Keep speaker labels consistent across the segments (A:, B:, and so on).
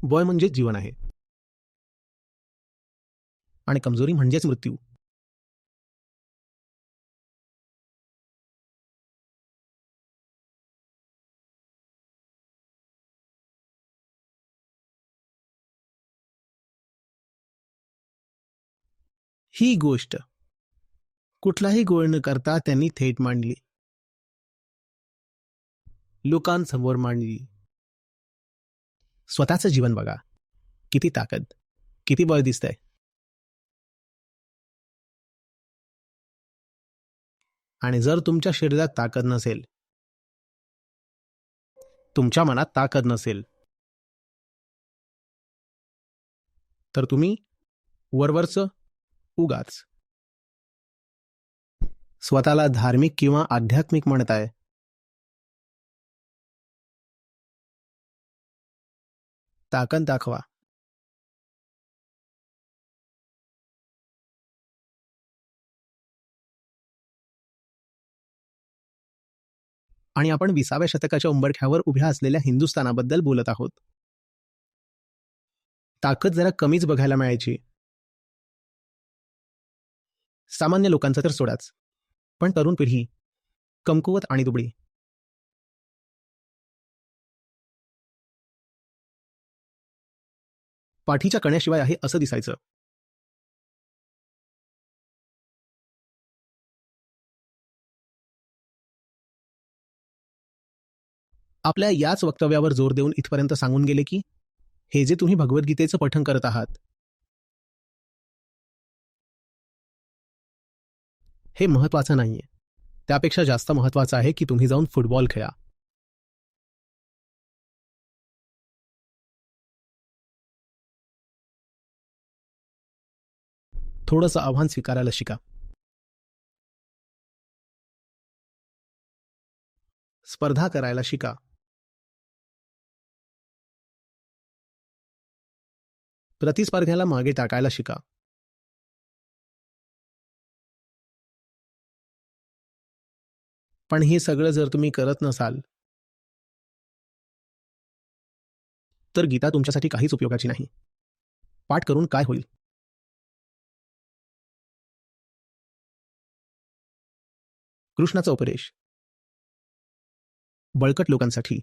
A: वय म्हणजेच जीवन आहे आणि कमजोरी म्हणजेच मृत्यू. ही गोष्ट कुठलाही गोळ न करता त्यांनी थेट मांडली, लोकांसमोर मांडली. स्वतःचं जीवन बघा, किती ताकद, किती बळ दिसतंय. आणि जर तुमच्या शरीरात ताकद नसेल, तुमच्या मनात ताकद नसेल, तर तुम्ही वरवरचं उगाच स्वतःला धार्मिक किंवा आध्यात्मिक म्हणताय. ताकद दाखवा. आणि आपण 20व्या शतकाच्या उंबरठ्यावर उभ्या असलेल्या हिंदुस्थानाबद्दल बोलत आहोत. ताकद जरा कमीच बघायला मिळायची. सामान्य लोकांचं तर सोडाच, पण तरुण पिढी कमकुवत आणि दुबळी. पाठीच्या कण्याशिवाय आहे असं दिसायचं. आपल्या याच वक्तव्यावर जोर देऊन इथपर्यंत सांगून गेले की हे जे तुम्ही भगवद्गीतेचं पठण करत आहात, हे महत्वाचं नाहीये. त्यापेक्षा जास्त महत्वाचं आहे की तुम्ही जाऊन फुटबॉल खेळा. थोडंसं आव्हान स्वीकारायला शिका. स्पर्धा करायला शिका. प्रतिस्पर्ध्याला मागे टाकायला शिका. पण हे सगळं जर तुम्ही करत नसाल, तर गीता तुमच्यासाठी काहीच उपयोगाची नाही. पाठ करून काय होईल? कृष्णाचा उपदेश बळकट लोकांसाठी,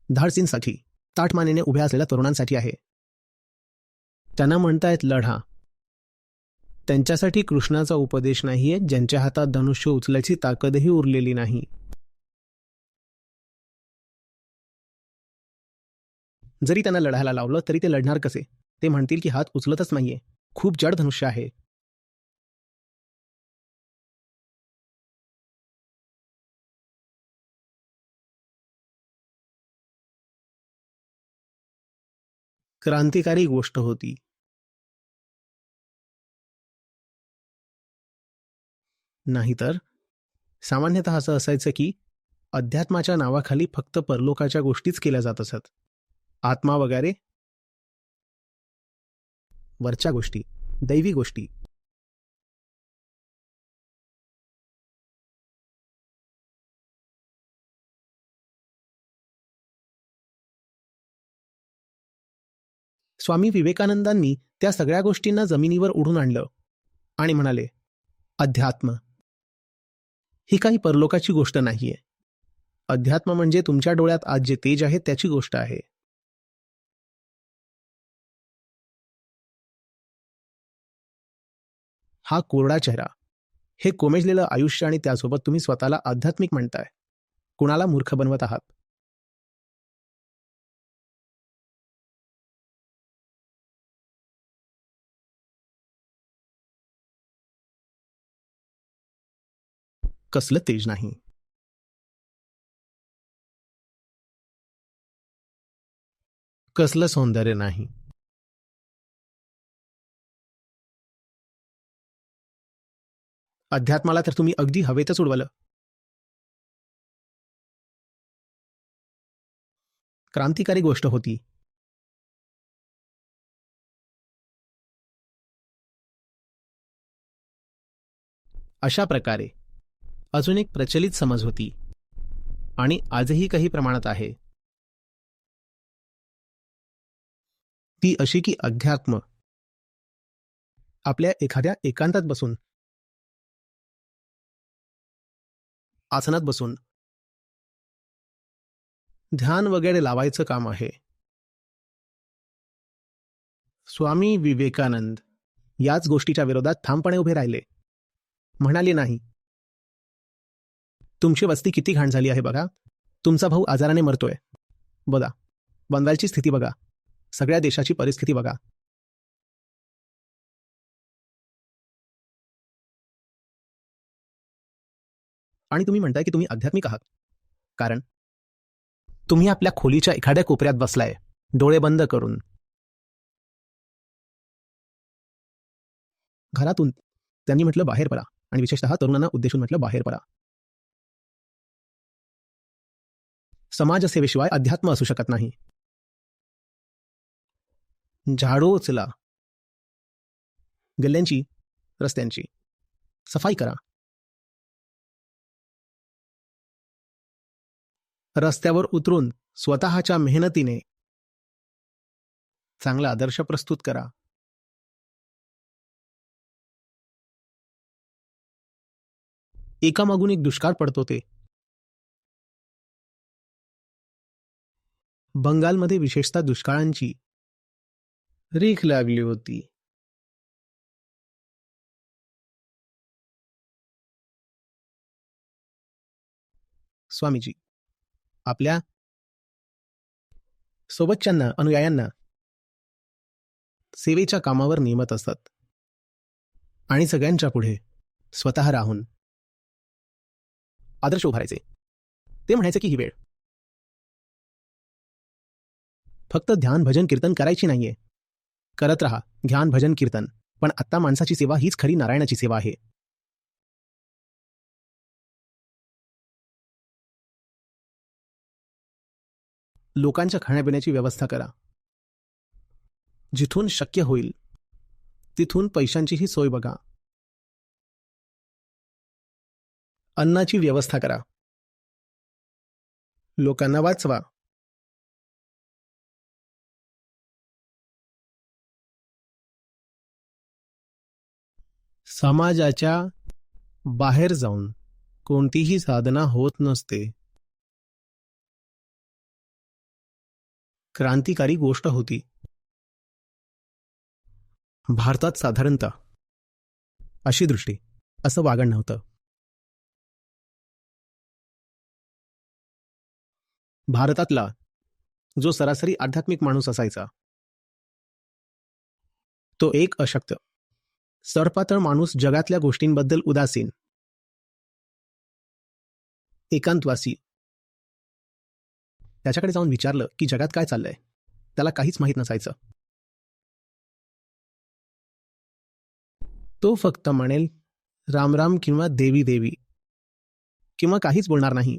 A: धाडसींसाठी, ताठमानेने उभ्या असलेल्या तरुणांसाठी आहे. त्यांना म्हणतायत लढा. त्यांच्यासाठी कृष्णाचा उपदेश नाहीये ज्यांच्या हातात धनुष्य उचलायची ताकदही उरलेली नाही. जरी त्यांना लढायला लावलं तरी ते लढणार कसे? ते म्हणतील की हात उचलतच नाहीये, खूप जड धनुष्य आहे. क्रांतिकारी गोष्ट होती. नाहीतर सामान्यतः असं असायचं की अध्यात्माच्या नावाखाली फक्त परलोकाच्या गोष्टीच केल्या जात असत. आत्मा वगैरे वरच्या गोष्टी, दैवी गोष्टी. स्वामी विवेकानंदांनी त्या सगळ्या गोष्टींना जमिनीवर ओढून आणलं आणि म्हणाले, अध्यात्म ही काही परलोकाची गोष्ट नाहीये. अध्यात्म म्हणजे तुमच्या डोळ्यात आज जे तेज आहे त्याची गोष्ट आहे. हा कोरडा चेहरा, हे कोमेजलेलं आयुष्य आणि त्यासोबत तुम्ही स्वतःला आध्यात्मिक म्हणताय. कुणाला मूर्ख बनवत आहात? कसलं तेज नाही, कसलं सौंदर्य नाही. अध्यात्माला तर तुम्ही अगदी हवेतच उडवलं. क्रांतिकारी गोष्ट होती. अशा प्रकारे अजून एक प्रचलित समज होती आणि आजही काही प्रमाणात आहे. ती अशी की अध्यात्म आपल्या एखाद्या एकांतात बसून, आसनात बसून ध्यान वगैरे लावायचं काम आहे. स्वामी विवेकानंद याच गोष्टीच्या विरोधात ठामपणे उभे राहिले. म्हणाले नाही, तुमची वस्ती किती घाण झाली आहे बघा, तुमचा भाऊ आजाराने मरतोय बघा, बंगालची स्थिती बघा, सगळ्या देशाची परिस्थिती बघा. आणि तुम्ही म्हणताय की तुम्ही आध्यात्मिक आहात, कारण तुम्ही आपल्या खोलीच्या एखाद्या कोपऱ्यात बसलाय, डोळे बंद करून. घरातून त्यांनी म्हटलं बाहेर पडा, आणि विशेषतः तरुणांना उद्देशून म्हटलं बाहेर पडा. समाजसेवेशिवाय अध्यात्म असू शकत नाही. झाडू उचला, गल्ल्यांची, रस्त्यांची सफाई करा, रस्त्यावर उतरून स्वतःच्या मेहनतीने चांगला आदर्श प्रस्तुत करा. एकामागून एक दुष्काळ पडतो ते. बंगालमध्ये विशेषतः दुष्काळांची रेख लागली होती. स्वामीजी आपल्या सोबतच्यांना, अनुयायांना सेवेच्या कामावर नेमत असतात, आणि सगळ्यांच्या पुढे स्वतः राहून आदर्श उभारायचे. ते म्हणायचे की ही वेळ फक्त ध्यान भजन कीर्तन करायची नाहीये. करत राहा ध्यान भजन कीर्तन, पण आत्ता माणसाची सेवा हीच खरी नारायणाची सेवा आहे. लोकांच्या खाण्यापिण्याची व्यवस्था करा. जिथून शक्य होईल तिथून पैशांचीही सोय बघा. अन्नाची व्यवस्था करा. लोकांना वाचवा. समाजाच्या बाहेर जाऊन कोणतीही साधना होत नसते. क्रांतिकारी गोष्ट होती. भारतात साधारणतः अशी दृष्टी, असं वागण नव्हतं. भारतातला जो सरासरी आध्यात्मिक माणूस असायचा, तो एक अशक्त, सरपातळ माणूस, जगातल्या गोष्टींबद्दल उदासीन, एकांतवासी. त्याच्याकडे जाऊन विचारलं की जगात काय चाललंय, त्याला काहीच माहीत नसायचं. तो फक्त म्हणेल राम राम किंवा देवी देवी, किंवा काहीच बोलणार नाही.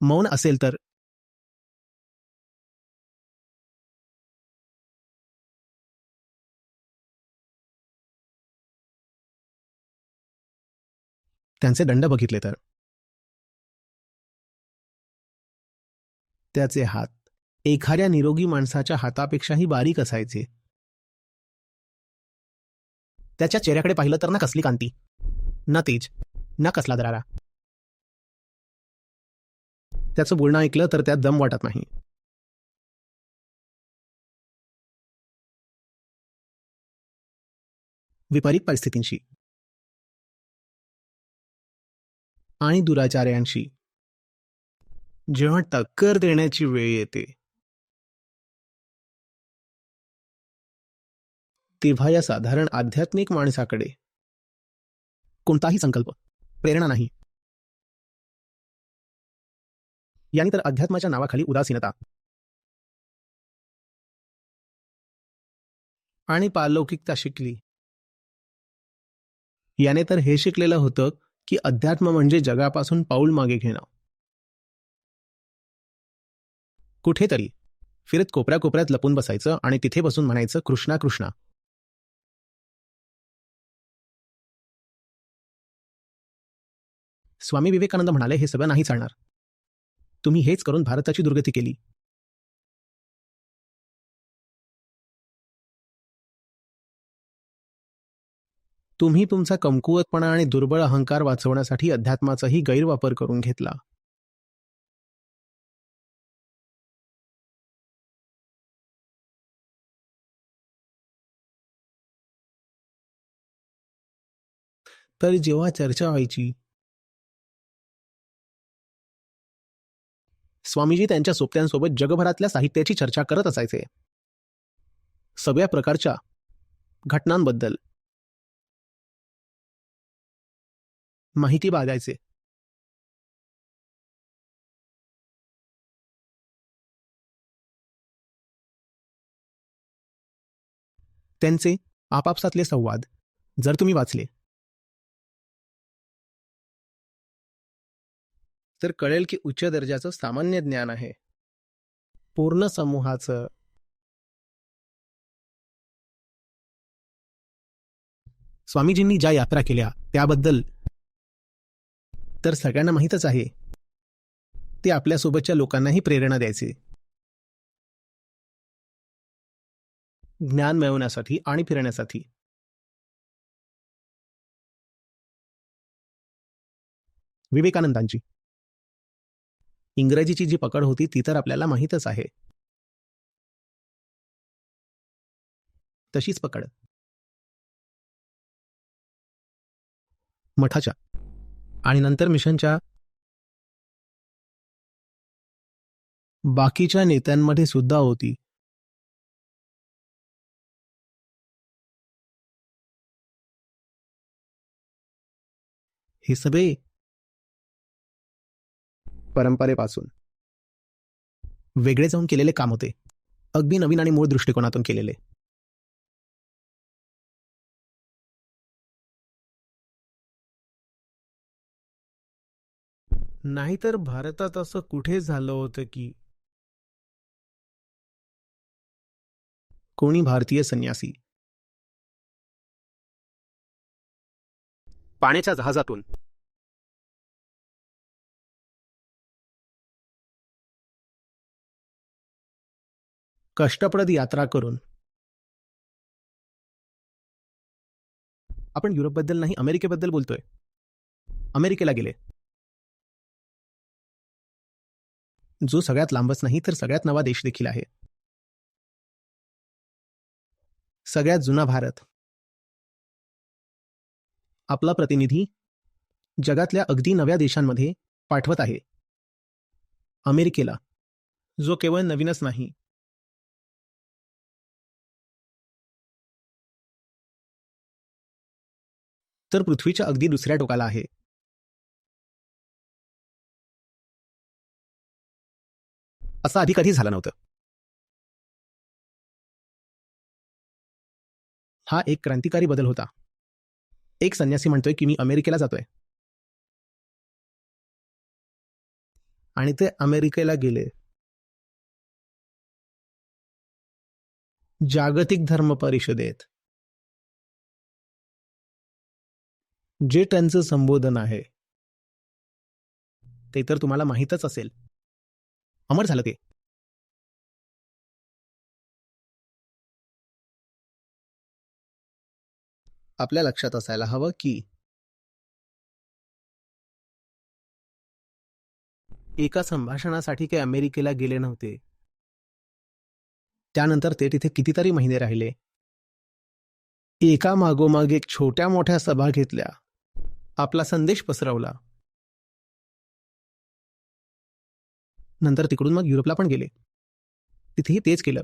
A: मौन असेल तर. त्यांचे दंड बघितले तर त्याचे हात एखाद्या निरोगी माणसाच्या हातापेक्षाही बारीक असायचे. त्याच्या चेहऱ्याकडे पाहिलं तर ना कसली कांती, ना तेज, ना कसला दरारा. त्याचं बोलणं ऐकलं तर त्यात दम वाटत नाही. विपरीत परिस्थितींशी आणि दुराचार्यांशी जेव्हा टक्कर देण्याची वेळ येते, तेव्हा या साधारण आध्यात्मिक माणसाकडे कोणताही संकल्प, प्रेरणा नाही. याने तर अध्यात्माच्या नावाखाली उदासीनता आणि पारलौकिकता शिकली. याने तर हे शिकलेलं होतं की अध्यात्म म्हणजे जगापासून पाऊल मागे घेणं. कुठेतरी फिरत कोपऱ्या कोपऱ्यात लपून बसायचं आणि तिथे बसून म्हणायचं कृष्णा कृष्णा. स्वामी विवेकानंद म्हणाले, हे सगळं नाही चालणार. तुम्ही हेच करून भारताची दुर्गती केली. तुम्ही तुमचा कमकुवतपणा आणि दुर्बळ अहंकार वाचवण्यासाठी अध्यात्माचाही गैरवापर करून घेतला. तर जेव्हा चर्चा व्हायची, स्वामीजी त्यांच्या सोबत्यांसोबत जगभरातल्या साहित्याची चर्चा करत असायचे. सगळ्या प्रकारच्या घटनांबद्दल माहिती बाळगायचे. त्यांचे आपापसातले संवाद जर तुम्ही वाचले तर कळेल की उच्च दर्जाचं सामान्य ज्ञान आहे. पूर्ण समूहाचं स्वामीजींनी ज्या यात्रा केल्या त्याबद्दल तर सगळ्यांना माहीतच आहे. ते आपल्यासोबतच्या लोकांनाही प्रेरणा द्यायचे, ज्ञान मिळवण्यासाठी आणि फिरण्यासाठी. विवेकानंदांची इंग्रजीची जी पकड होती ती तर आपल्याला माहीतच आहे. तशीच पकड मठाच्या आणि नंतर मिशनच्या बाकीच्या नेत्यांमध्ये सुद्धा होती. हे सगळे परंपरेपासून वेगळे जाऊन केलेले काम होते, अगदी नवीन आणि मूळ दृष्टिकोनातून केलेले. नाहीतर भारतात असं कुठे झालं होतं की कोणी भारतीय संन्यासी पाण्याच्या जहाजातून कष्टप्रद यात्रा करून, आपण युरोपबद्दल नाही अमेरिकेबद्दल बोलतोय, अमेरिकेला गेले, जो सगळ्यात लांबच नाही तर सगळ्यात नवा देश देखील आहे. सगळ्यात जुना भारत. आपला प्रतिनिधी जगातल्या अगदी नव्या देशांमध्ये पाठवत आहे, अमेरिकेला, जो केवळ नवीनच नाही तर पृथ्वीच्या अगदी दुसऱ्या टोकाला आहे. असं आधी कधी झालं नव्हतं. हा एक क्रांतिकारी बदल होता. एक संन्यासी म्हणतोय की मी अमेरिकेला जातोय, आणि ते अमेरिकेला गेले. जागतिक धर्म परिषदेत जे त्यांचं संबोधन आहे ते तर तुम्हाला माहीतच असेल. अमर झालं ते. आपल्या लक्षात असायला हवं की एका संभाषणासाठी ते अमेरिकेला गेले नव्हते. त्यानंतर ते तिथे कितीतरी महिने राहिले, एका मागोमाग एक छोट्या मोठ्या सभा घेतल्या, आपला संदेश पसरवला, नंतर तिकडून मग युरोपला पण गेले, तिथेही तेच केलं.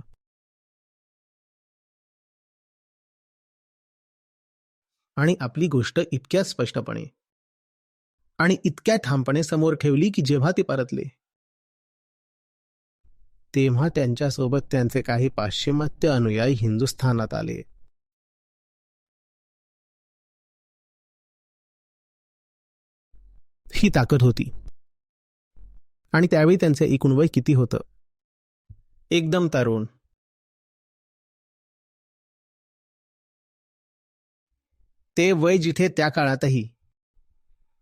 A: आणि आपली गोष्ट इतक्या स्पष्टपणे आणि इतक्या ठामपणे समोर ठेवली की जेव्हा ते परतले तेव्हा त्यांच्यासोबत त्यांचे काही पाश्चिमात्य अनुयायी हिंदुस्थानात आले. ही ताकद होती. आणि त्यावेळी त्यांचे एकूण वय किती होतं? एकदम तरुण. ते वय जिथे त्या काळातही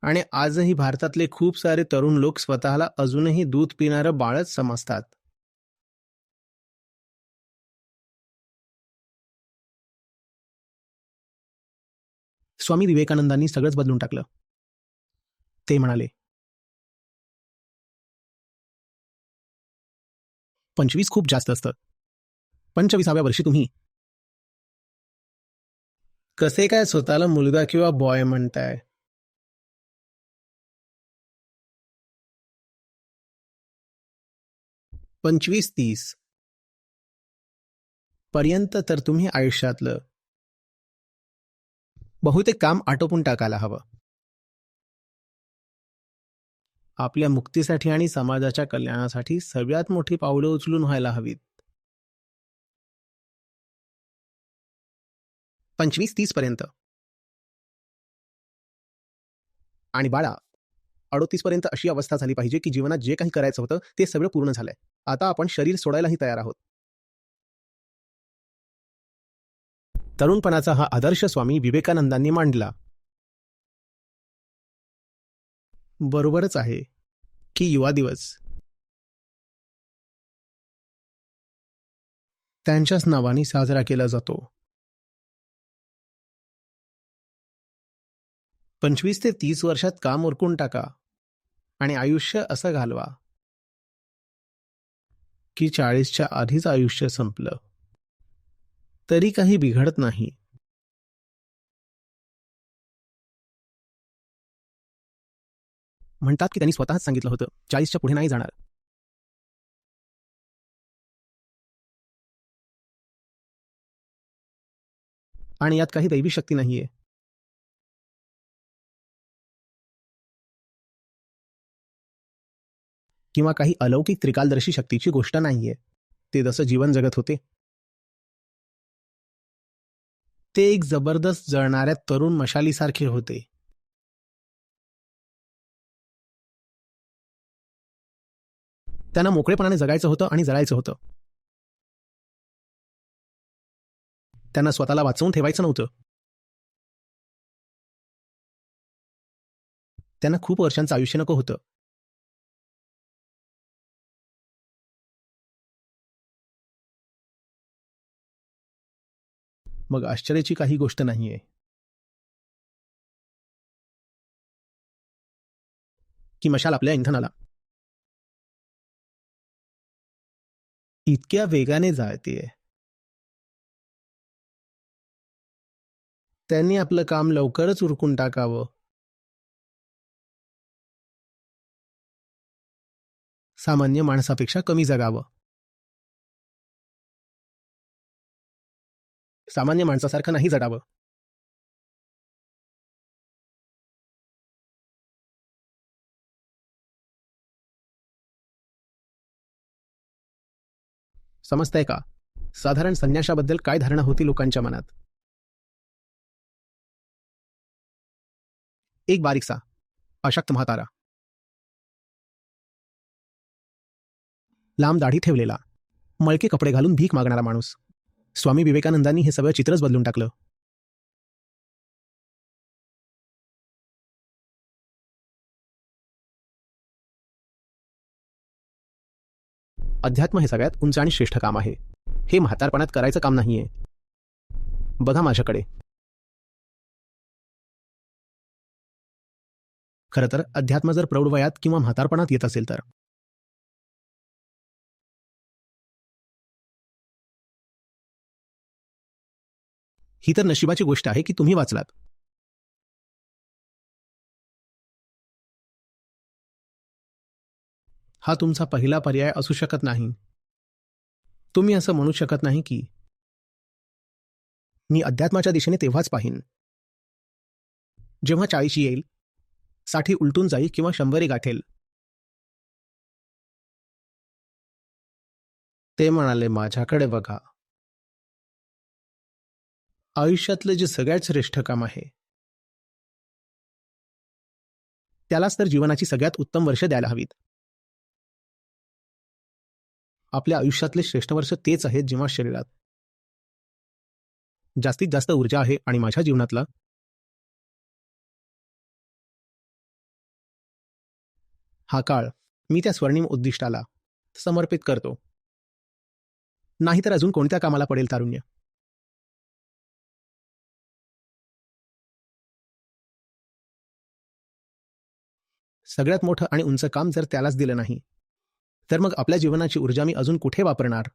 A: आणि आजही भारतातले खूप सारे तरुण लोक स्वतःला अजूनही दूध पिणारं बाळच समजतात. स्वामी विवेकानंदांनी सगळंच बदलून टाकलं. ते म्हणाले, 25 खूप जास्त असतं. 25व्या वर्षी तुम्ही कसे काय स्वतःला मुलगा किंवा बॉय म्हणताय? 25-30 पर्यंत तर तुम्ही आयुष्यातलं बहुतेक काम आटोपून टाकायला हवं. आपल्या मुक्तीसाठी आणि समाजाच्या कल्याणासाठी सगळ्यात मोठी पावलं उचलून व्हायला हवीत. 25-30 पर्यंत. आणि बाळा, 38 पर्यंत अशी अवस्था झाली पाहिजे की जीवनात जे काही करायचं होतं ते सगळं पूर्ण झालंय. आता आपण शरीर सोडायलाही तयार आहोत. तरुणपणाचा हा आदर्श स्वामी विवेकानंदांनी मांडला. बरोबरच आहे की युवा दिवस त्यांच्याच नावाने साजरा केला जातो. 25 ते 30 वर्षात काम उरकून टाका आणि आयुष्य असं घालवा की 40च्या आधीच आयुष्य संपलं तरी काही बिघडत नाही. म्हणतात की त्यांनी स्वतःच सांगितलं होतं, 40च्या पुढे नाही जाणार. आणि यात काही दैवी शक्ती नाहीये. किंवा काही अलौकिक त्रिकालदर्शी शक्तीची गोष्ट नाहीये. ते जसं जीवन जगत होते ते एक जबरदस्त जळणाऱ्या तरुण मशालीसारखे होते. त्यांना मोकळेपणाने जगायचं होतं आणि जळायचं होतं. त्यांना स्वतःला वाचवून ठेवायचं नव्हतं. त्यांना खूप वर्षांचं आयुष्य नको होतं. मग आश्चर्याची काही गोष्ट नाहीये की मशाल आपल्या इंधनाला इतक्या वेगाने जाळतेय. त्यांनी आपलं काम लवकरच उरकून टाकावं. सामान्य माणसापेक्षा कमी जगावं. सामान्य माणसासारखं नाही जगावं. समजतंय का? साधारण संन्याशाबद्दल काय धारणा होती लोकांच्या मनात? एक बारीकसा अशक्त म्हातारा, लांब दाढी ठेवलेला, मळके कपडे घालून भीक मागणारा माणूस. स्वामी विवेकानंदांनी हे सगळं चित्रच बदलून टाकलं. अध्यात्म हे सगळ्यात उंच आणि श्रेष्ठ काम आहे. हे म्हातारपणात करायचं काम नाहीये. बघा माझ्याकडे. खरं तर अध्यात्म जर प्रौढ वयात किंवा म्हातारपणात येत असेल तर ही तर नशिबाची गोष्ट आहे की तुम्ही वाचलात. हा तुमचा पहिला पर्याय असू शकत नाही. तुम्ही असं म्हणू शकत नाही की मी अध्यात्माच्या दिशेने तेव्हाच पाहीन जेव्हा 40 येईल, 60 उलटून जाईल किंवा 100 गाठेल. ते म्हणाले, माझ्याकडे बघा. आयुष्यातलं जे सगळ्यात श्रेष्ठ काम आहे त्यालाच तर जीवनाची सगळ्यात उत्तम वर्ष द्यायला हवीत. आपल्या आयुष्यातले श्रेष्ठ वर्ष तेच आहेत जेव्हा शरीरात जास्तीत जास्त ऊर्जा आहे. आणि माझ्या जीवनातला हा काळ मी त्या स्वर्णिम उद्दिष्टाला समर्पित करतो. नाहीतर अजून कोणत्या कामाला पडेल तारुण्य? सगळ्यात मोठं आणि उंच काम जर त्यालाच दिलं नाही तर मग आपल्या जीवनाची ऊर्जा मी अजून कुठे वापरणार?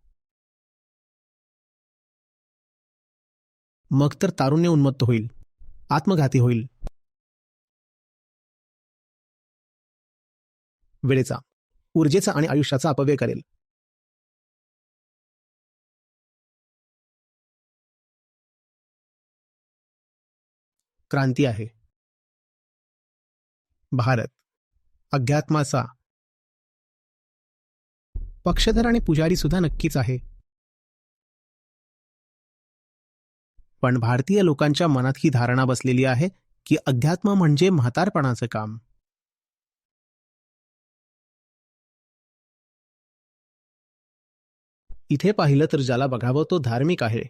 A: मग तर तारुण्य उन्मत्त होईल, आत्मघाती होईल. वेळेचा, ऊर्जेचा आणि आयुष्याचा अपव्यय करेल. क्रांती आहे. भारत अध्यात्माचा पक्षधर आणि पुजारी सुद्धा नक्कीच आहे. पण भारतीय लोकांच्या मनात ही धारणा बसलेली आहे की अध्यात्म म्हणजे म्हातारपणाचं काम. इथे पाहिलं तर ज्याला बघावं तो धार्मिक आहे,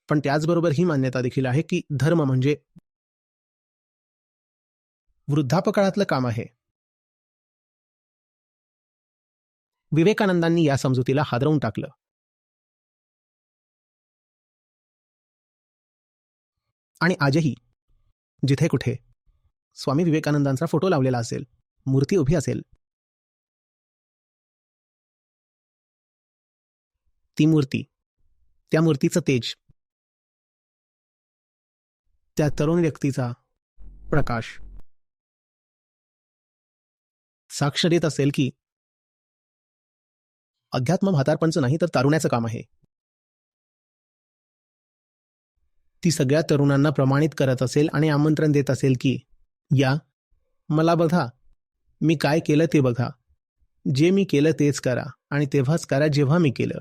A: पण त्याचबरोबर ही मान्यता देखील आहे की धर्म म्हणजे वृद्धापकाळातलं काम आहे. विवेकानंदांनी या समजुतीला हादरवून टाकलं. आणि आजही जिथे कुठे स्वामी विवेकानंदांचा फोटो लावलेला असेल, मूर्ती उभी असेल, ती मूर्ती, त्या मूर्तीचं तेज, त्या तरुण व्यक्तीचा प्रकाश साक्ष देत असेल की अध्यात्म म्हातारपणचं नाही तर तारुण्याचं काम आहे. ती सगळ्या तरुणांना प्रमाणित करत असेल आणि आमंत्रण देत असेल की या, मला बघा, मी काय केलं ते बघा, जे मी केलं तेच करा आणि तेव्हाच करा जेव्हा मी केलं.